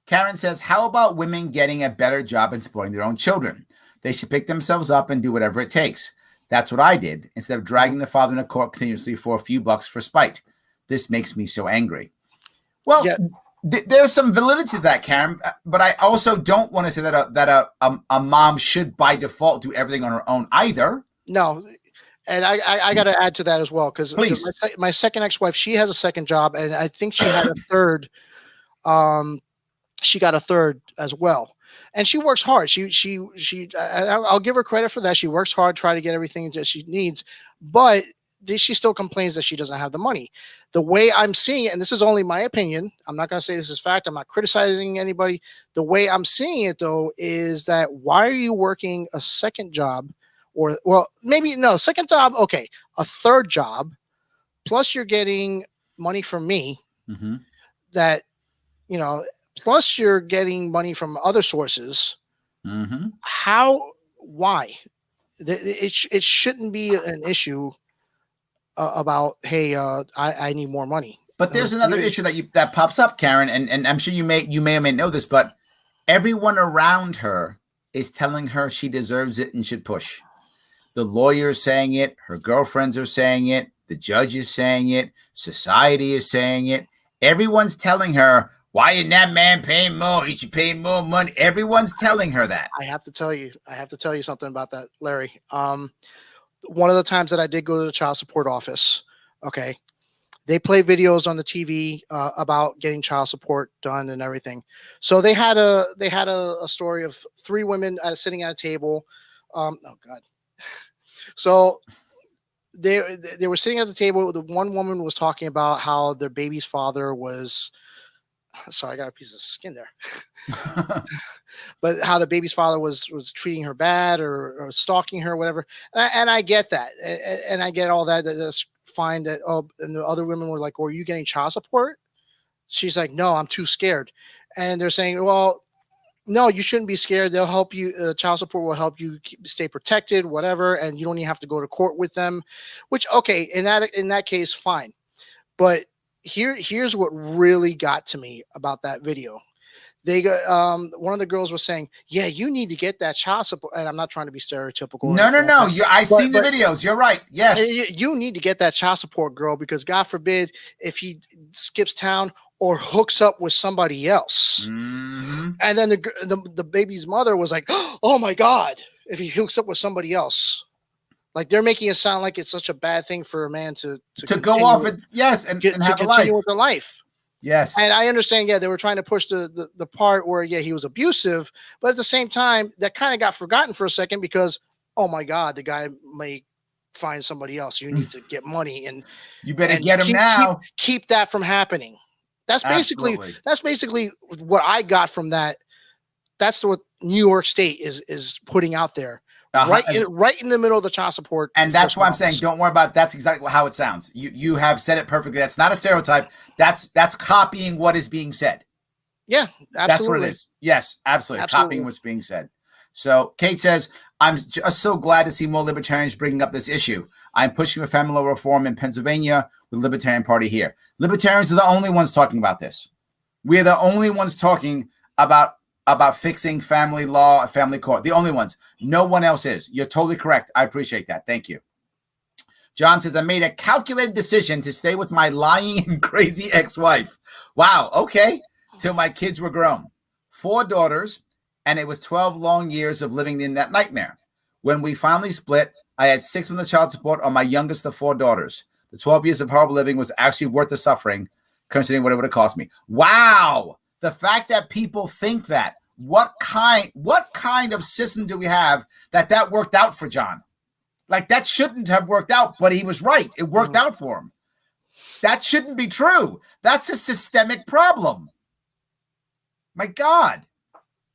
Karen says, how about women getting a better job and supporting their own children? They should pick themselves up and do whatever it takes. That's what I did instead of dragging the father into court continuously for a few bucks for spite. This makes me so angry. Well, there's some validity to that, Karen, but I also don't want to say that a mom should by default do everything on her own either. No. And I got to add to that as well, because my second ex-wife, she has a second job, and I think she had a third. She got a third as well, and she works hard. I'll give her credit for that. She works hard, try to get everything that she needs, but she still complains that she doesn't have the money. The way I'm seeing it, and this is only my opinion, I'm not going to say this is fact. I'm not criticizing anybody. The way I'm seeing it, though, is that why are you working a second job? Or, well, maybe no, second job, okay, a third job, plus you're getting money from me, that, you know, plus you're getting money from other sources. Why? It shouldn't be an issue about, hey, I need more money. But there's another issue that pops up, Karen, and I'm sure you may or may know this, but everyone around her is telling her she deserves it and should push. The lawyer is saying it. Her girlfriends are saying it. The judge is saying it. Society is saying it. Everyone's telling her, why isn't that man paying more? He should pay more money. Everyone's telling her that. I have to tell you something about that, Larry. One of the times that I did go to the child support office, okay, they play videos on the TV about getting child support done and everything. So they had a story of three women sitting at a table. Oh God. So they were sitting at the table. The one woman was talking about how their baby's father was, sorry, I got a piece of skin there, but how the baby's father was treating her bad or stalking her, or whatever. And I get that. And I get all that. That's fine. That, and the other women were like, well, are you getting child support? She's like, no, I'm too scared. And they're saying, well, no, you shouldn't be scared. They'll help you. Child support will help you stay protected, whatever. And you don't even have to go to court with them, which, okay. In that case, fine. But here's what really got to me about that video. They got, one of the girls was saying, yeah, you need to get that child support. And I'm not trying to be stereotypical. No. I've seen the videos. You're right. Yes. You need to get that child support, girl, because God forbid if he skips town or hooks up with somebody else. And then the baby's mother was like, oh my God, if he hooks up with somebody else. Like, they're making it sound like it's such a bad thing for a man to go off and have a life. With a life. Yes. And I understand, they were trying to push the part where, he was abusive, but at the same time, that kind of got forgotten for a second because, oh my God, the guy may find somebody else. You need to get money, and you better get him now. Keep that from happening. That's basically what I got from that. That's what New York State is putting out there. Right in the middle of the child support. And that's why I'm saying, don't worry about it. That's exactly how it sounds. You have said it perfectly. That's not a stereotype. That's copying what is being said. Yeah, absolutely. That's what it is. Yes, absolutely. Copying what's being said. So Kate says, I'm just so glad to see more libertarians bringing up this issue. I'm pushing for family law reform in Pennsylvania with the Libertarian Party here. Libertarians are the only ones talking about this. We are the only ones talking about fixing family law, family court. The only ones. No one else is. You're totally correct. I appreciate that. Thank you. John says, I made a calculated decision to stay with my lying and crazy ex-wife. Wow. Okay. Till my kids were grown. 4 daughters, and it was 12 long years of living in that nightmare. When we finally split, I had 6 months of child support on my youngest of 4 daughters. The 12 years of horrible living was actually worth the suffering, considering what it would have cost me. Wow. The fact that people think that. What kind of system do we have that worked out for John? Like, that shouldn't have worked out, but he was right. It worked out for him. That shouldn't be true. That's a systemic problem. My God.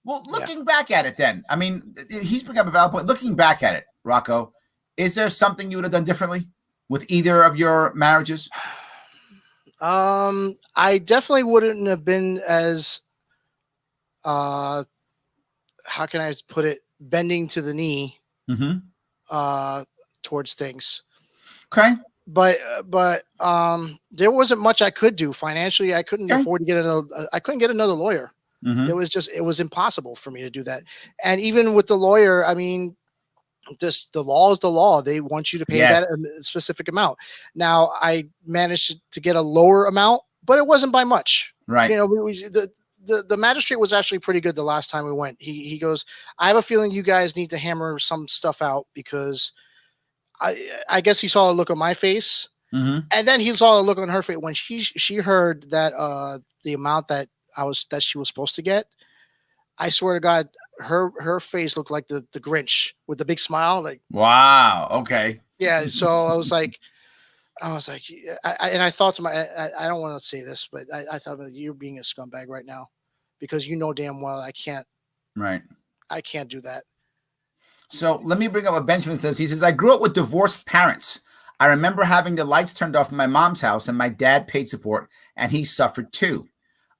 Well, looking back at it then, I mean, he's bringing up a valid point. Looking back at it, Rocco, is there something you would have done differently with either of your marriages? I definitely wouldn't have been as how can I put it, bending to the knee towards things. Okay. But there wasn't much I could do financially. I couldn't afford to get another. I couldn't get another lawyer. It was impossible for me to do that. And even with the lawyer, I mean, the law is the law. They want you to pay that specific amount. Now I managed to get a lower amount, but it wasn't by much. Right. You know, the magistrate was actually pretty good the last time we went. He goes, I have a feeling you guys need to hammer some stuff out, because I guess he saw a look on my face, and then he saw a look on her face when she heard that the amount that she was supposed to get. I swear to God, her face looked like the Grinch with the big smile. Like, wow. Okay. Yeah. So I was like, and I thought to I don't want to say this, but I thought, you're being a scumbag right now, because you know damn well I can't do that. So let me bring up what Benjamin says. He says, I grew up with divorced parents. I remember having the lights turned off in my mom's house, and my dad paid support, and he suffered too.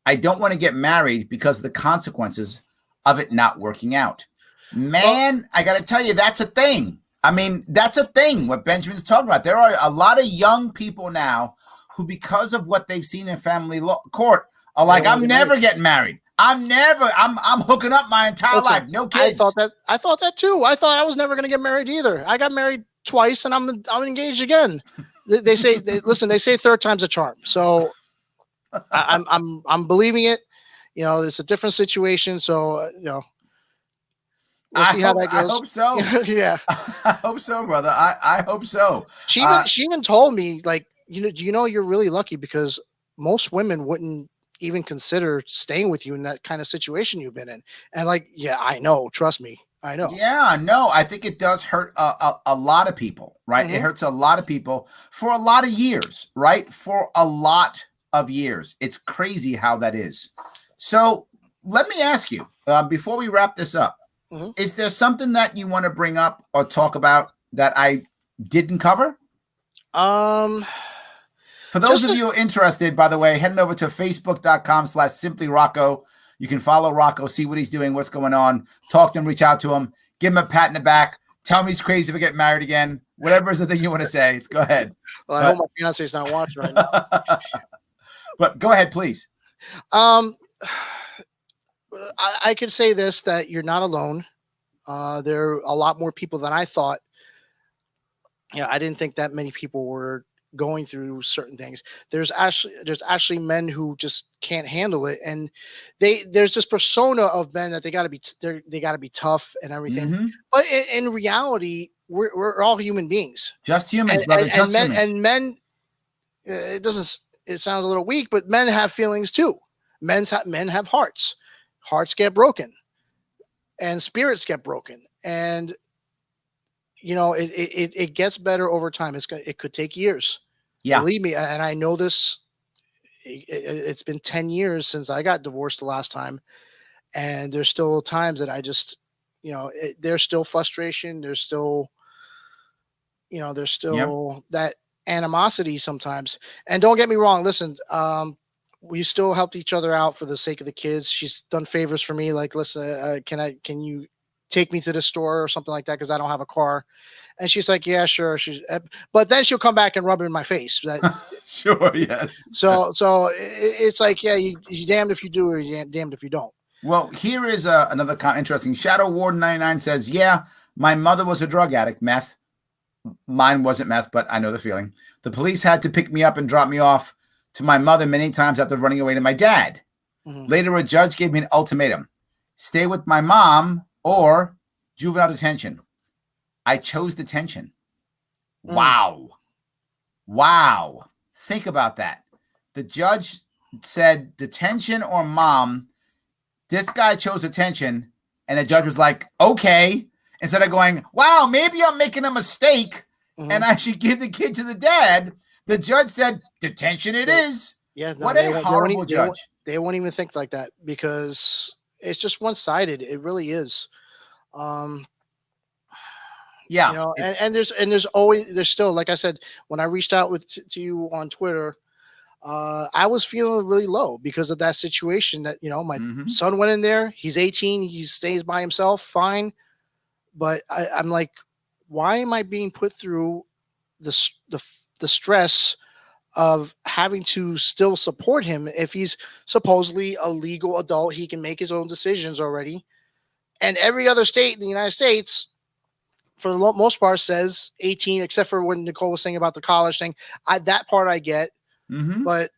I don't want to get married because of the consequences of it not working out. Man, I got to tell you, that's a thing. I mean, that's a thing, what Benjamin's talking about. There are a lot of young people now who, because of what they've seen in family court, are like, I'm never getting married. I'm hooking up my entire life. No kids. I thought that too. I thought I was never going to get married either. I got married twice, and I'm engaged again. They say third time's a charm. So I'm believing it. You know, it's a different situation. So, you know, we'll see how that goes. I hope so. Yeah. I hope so, brother. I hope so. She even told me, like, you're really lucky, because most women wouldn't even consider staying with you in that kind of situation you've been in. And like, yeah, I know. Trust me. I know. Yeah, no, I think it does hurt a lot of people, right? It hurts a lot of people for a lot of years, right? For a lot of years. It's crazy how that is. So let me ask you, before we wrap this up, is there something that you want to bring up or talk about that I didn't cover? For those of you interested, by the way, heading over to facebook.com/simplyrocco. You can follow Rocco, see what he's doing, what's going on, talk to him, reach out to him, give him a pat in the back, tell him he's crazy if we get married again. Whatever is the thing you want to say, go ahead. Well, I hope my fiance's not watching right now. But go ahead, please. I could say this, that you're not alone. There are a lot more people than I thought. Yeah, I didn't think that many people were going through certain things. There's actually men who just can't handle it, and there's this persona of men that they got to be tough and everything. But in reality, we're all human beings, just humans, brother. And men. It sounds a little weak, but men have feelings too. Men have hearts. Hearts get broken, and spirits get broken, and it gets better over time. It could take years. Yeah, believe me, and I know this. It's been 10 years since I got divorced the last time, and there's still times that I just, there's still frustration. There's still, that animosity sometimes. And don't get me wrong. Listen, we still helped each other out for the sake of the kids. She's done favors for me. Like, listen, can you take me to the store or something like that, because I don't have a car? And she's like, yeah, sure. But then she'll come back and rub it in my face. Sure, yes. So it's like, yeah, you damned if you do, or you damned if you don't. Well, here is another interesting. Shadow Ward 99 says, yeah, my mother was a drug addict, meth. Mine wasn't meth, but I know the feeling. The police had to pick me up and drop me off to my mother many times after running away to my dad. Later, a judge gave me an ultimatum: stay with my mom or juvenile detention. I chose detention. Wow. Think about that. The judge said detention or mom. This guy chose detention, and the judge was like, okay. Instead of going, wow, maybe I'm making a mistake and I should give the kid to the dad, the judge said, detention it is. Yeah, no, what a horrible judge. They won't even think like that, because it's just one-sided. It really is. Yeah. And there's still, like I said, when I reached out to you on Twitter, I was feeling really low because of that situation that, my son went in there. He's 18. He stays by himself. Fine. But I'm like, why am I being put through the stress of having to still support him if he's supposedly a legal adult? He can make his own decisions already. And every other state in the United States, for the most part, says 18, except for when Nicole was saying about the college thing. That part I get. But,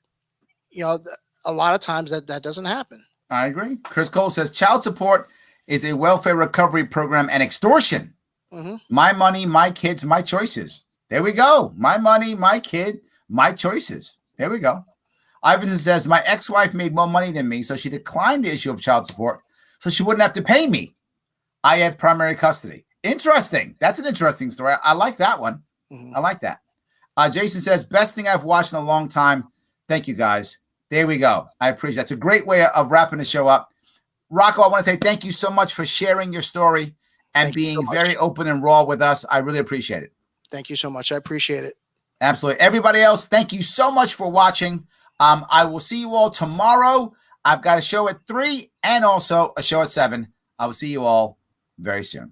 a lot of times that doesn't happen. I agree. Chris Cole says child support is a welfare recovery program and extortion. My money, my kids, my choices. There we go. My money, my kid, my choices. There we go. Ivan says my ex-wife made more money than me, so she declined the issue of child support so she wouldn't have to pay me. I had primary custody. Interesting. That's an interesting story. I like that one. I like that. Jason says, best thing I've watched in a long time. Thank you, guys. There we go. I appreciate it. It's a great way of wrapping the show up. Rocco, I want to say thank you so much for sharing your story and being very open and raw with us. I really appreciate it. Thank you so much. I appreciate it. Absolutely. Everybody else, thank you so much for watching. I will see you all tomorrow. I've got a show at 3 and also a show at 7. I will see you all very soon.